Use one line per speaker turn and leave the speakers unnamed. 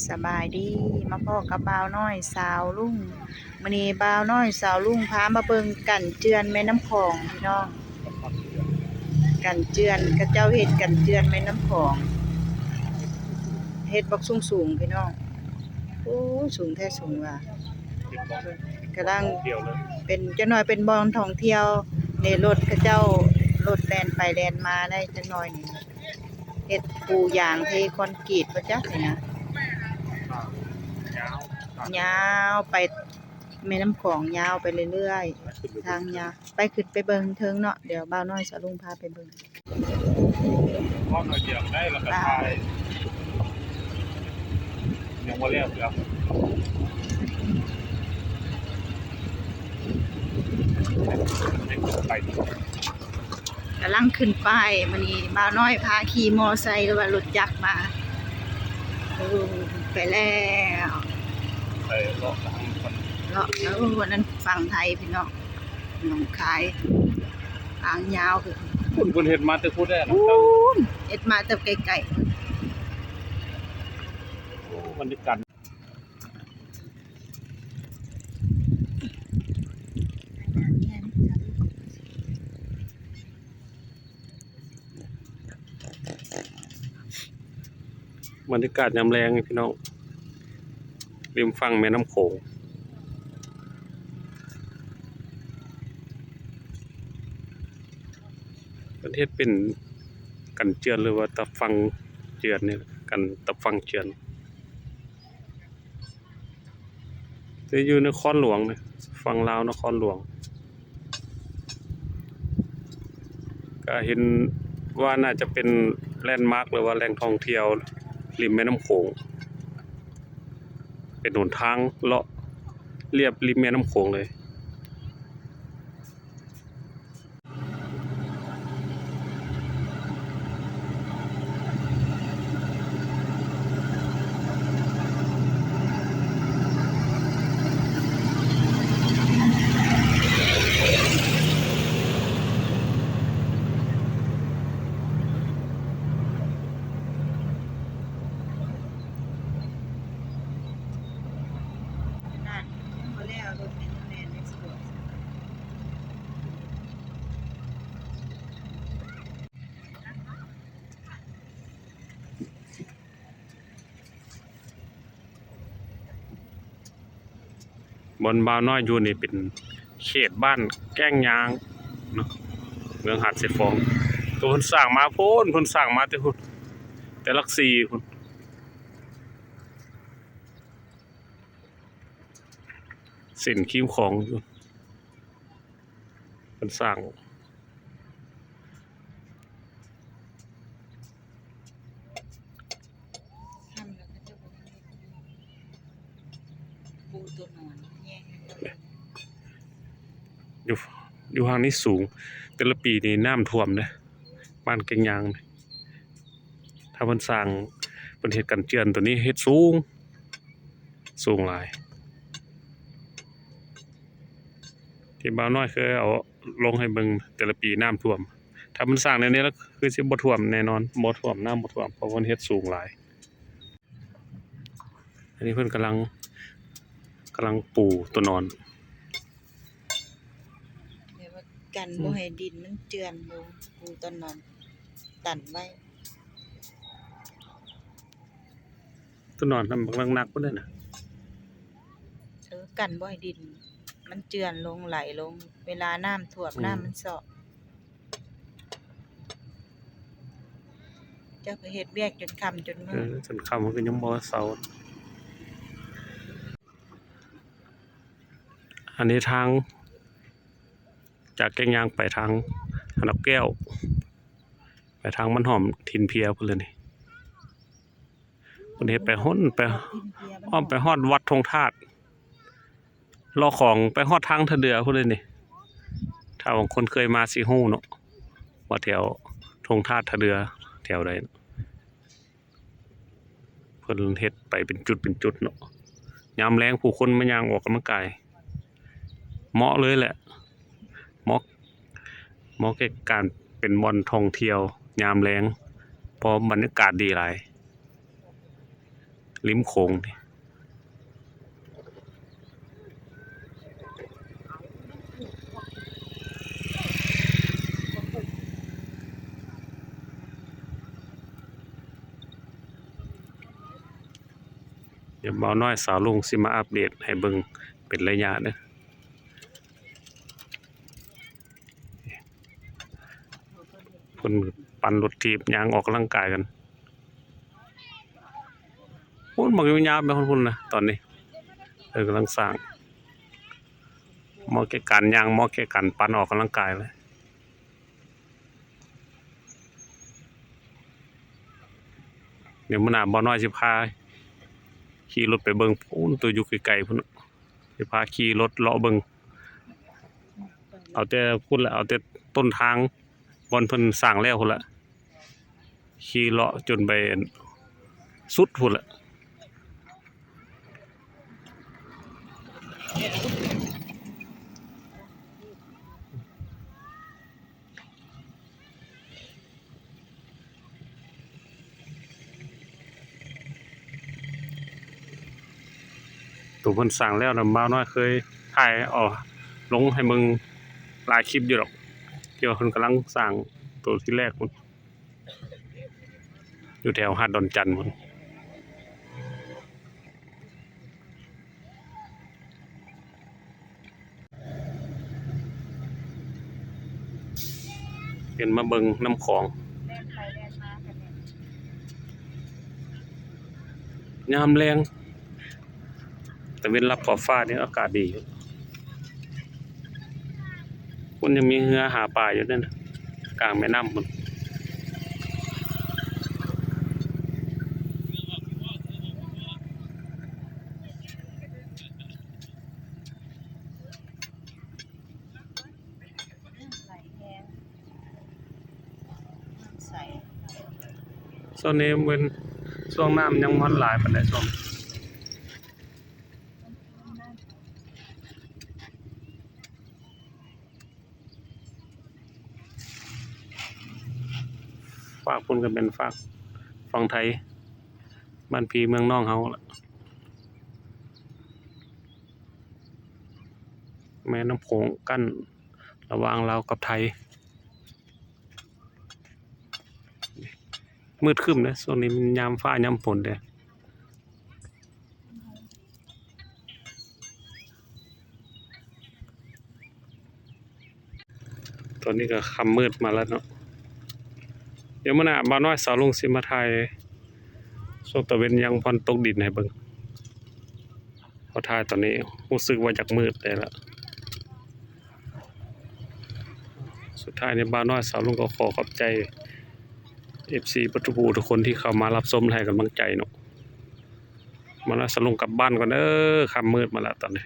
สบายดีมาพ่อกับบ่าวน้อยสาวลุงมื้อนี้บ่าวน้อยสาวลุงพามาเบิ่งกันเจือนแม่น้ำคองพี่น้องกันเจือนกระเจ้าเฮ็ดกันเจือนแม่น้ำคองเฮ็ดบักสูงๆพี่น้องโอ้สูงแท้สูงว่ะกำลังเป็นจักหน่อยเป็นบ่อนท่องเที่ยวในรถกระเจ้ารถแล่นไปแล่นมาได้จักหน่อยนี่เฮ็ดปูยางเทคอนกรีตบ่จักนี่นะยาวไปแม่น้ำคองยาวไปเรื่อยๆทางยาวไปขึ้นไปเบิ่งเทิงเนาะเดี๋ยวบ่าวน้อยสาวลุงพาไปเบิ่ง
พ่อหน่อยเดียวได้แล้วก็ทายยังบ่แล้วครับไป
กำลังขึ้นป้ายมื้อนี้บ่าวน้อยพาขี่มอไซค์หรือว่ารถจักรมาไปแล้ว
ไปเลาะทางคน
เลาะแล้ววันนั้นฝั่งไทยพี่น้องหนองคายทางยาวคือ
คุณเฮ็ดมาแต่พูดได้นะ
เอ็ดมาแต่ไกล
ๆมันได้กันบรรยากาศยามแลงพี่น้องริมฝั่งแม่น้ำโขงประเทศเป็นกันเจือนหรือว่าตะฟังเจือนเนี่ยกันตะฟังเจือนจะอยู่นครหลวงเนี่ยฝั่งลาวนครหลวงก็เห็นว่าน่าจะเป็นแลนด์มาร์คหรือว่าแหล่งท่องเที่ยวริมแม่น้ำโขงเป็นหนทางเลาะเรียบริมแม่น้ำโขงเลยบนบ่าวน้อยอยู่นี่เป็นเขตบ้านแก้งยางเนาะเมืองหาดเสฟองตัวคนสร้างมาโพ้นคนสร้างมาแต่ลักซีคนสินคิ้วของอยู่คนสร้างอยู่ทางนี้สูงแต่ละปีนี่น้ำท่วมนะบ้านแก้งยางถ้าเพิ่นสร้างเพิ่นเฮ็ดกันเจือนตัวนี้เฮ็ดสูงหลายที่บ่าวน้อยเคยเอาลงให้เบิ่งแต่ละปีน้ำท่วมถ้ามันสร้างในนี้แล้วคือสิบ่ท่วมแน่นอนบ่ท่วมน้ำบ่ท่วมเพราะเพิ่นเฮ็ดสูงหลายอันนี้เพิ่นกำลังปูตัวนอน
กันบ่ให้ดินมันเจือนลงปูต้นนอนตันไว้
ตัวนอนทำกำลังหนักพุ่นเด้อน่ะ
กันบ่ให้ดินมันเจือนลงไหลลงเวลาน้ำท่วมน้ำมันเซาะเจ้าก็เฮ็ดเวียกจนค่ำจนมื้อ
จนค่ำมันก็ยังบ่เซาอันนี้ทางจากแก้งยางไปทางหนองแก้วไปทางมันหอมทินเพียพุ่นเลยนี่พุ่นเฮ็ดไปฮ้นไปอ้อมไปฮอดวัดธงธาตุรอของไปฮอดทางทะเดือพุ่นเลยนี่ถ้าบางคนเคยมาสิฮู้เนาะว่าแถวธงธาตุทะเดือแถวใดเพิ่นเฮ็ดไปเป็นจุดเนาะยามแลงผู้คนมาย่างออกกำลังกายเหมาะเลยแหละเหมาะแก่การเป็นบ่อนท่องเที่ยวยามแล้งเพราะบรรยากาศดีหลาย ริมโขงนี่เดี๋ยวบ่าวน้อยสาวลุงสิมาอัปเดตให้เบิ่งเป็นระยะเด้อเพิ่นปั่นรถถีบย่างออกกำลังกายกันโอ้ยบักยาวๆไปพุ่นนะตอนนี้กำลังสร้างเหมาะแก่การย่างเหมาะแก่การปั่นออกกำลังกายเลยเดี๋ยวมื้อหน้าบ่าวน้อยสิพาขี่รถไปเบิ่งพู้นตัวอยู่ไกลๆพุ่นสิพาขี่รถเลาะเบิ่งเอาแต่พุ่นละเอาแต่ต้นทางบอนเพิ่นสร้างแล้วพุ่นละขี่เลาะจนไปสุดพุ่นละตัวเพิ่นสร้างแล้วน่ะบ่าวน้อยเคยถ่ายลงให้มึงหลายคลิปอยู่ดอกเกี่ยวกับเพิ่นกำลังสร้างตัวที่แรกพุ่นอยู่แถวหาดดอนจันทน์พุ่นเป็นมาเบิ่งน้ำของยามแรงแต่เว้นรับขอบฟ้านี่อากาศดีอยู่คุณยังมีเรือหาปลาอยู่นั่นน่ะกลางแม่น้ำพุ่นช่วงนี้เป็นช่วงน้ำยังมันหลายปานใดช่วงฝากพุ่นก็เป็นฝากฝั่งไทยบ้านพี่เมืองน้องเฮาล่ะแม่น้ำโขงกั้นระหว่างลาวกับไทยมืดครึ้มเด้ช่วงนี้มันยามฟ้ายามฝนเด้ตอนนี้ก็ค่ำมืดมาแล้วเนาะเดี๋ยวมื้อหน้าบ่าวน้อยสาวลุงสิมาถ่ายช่วงตะเวนยังพรตกดินให้เบิ่งพอถ่ายตอนนี้รู้สึกว่าอยากมืดได้แล้วสุดท้ายนี้บ่าวน้อยสาวลุงก็ขอขอบใจ FC ปัตตุภูทุกคนที่เข้ามารับชมให้กำลังใจเนาะมาแล้วสาวลุงกลับบ้านก่อนเด้อค่ำมืดมาแล้วตอนนี้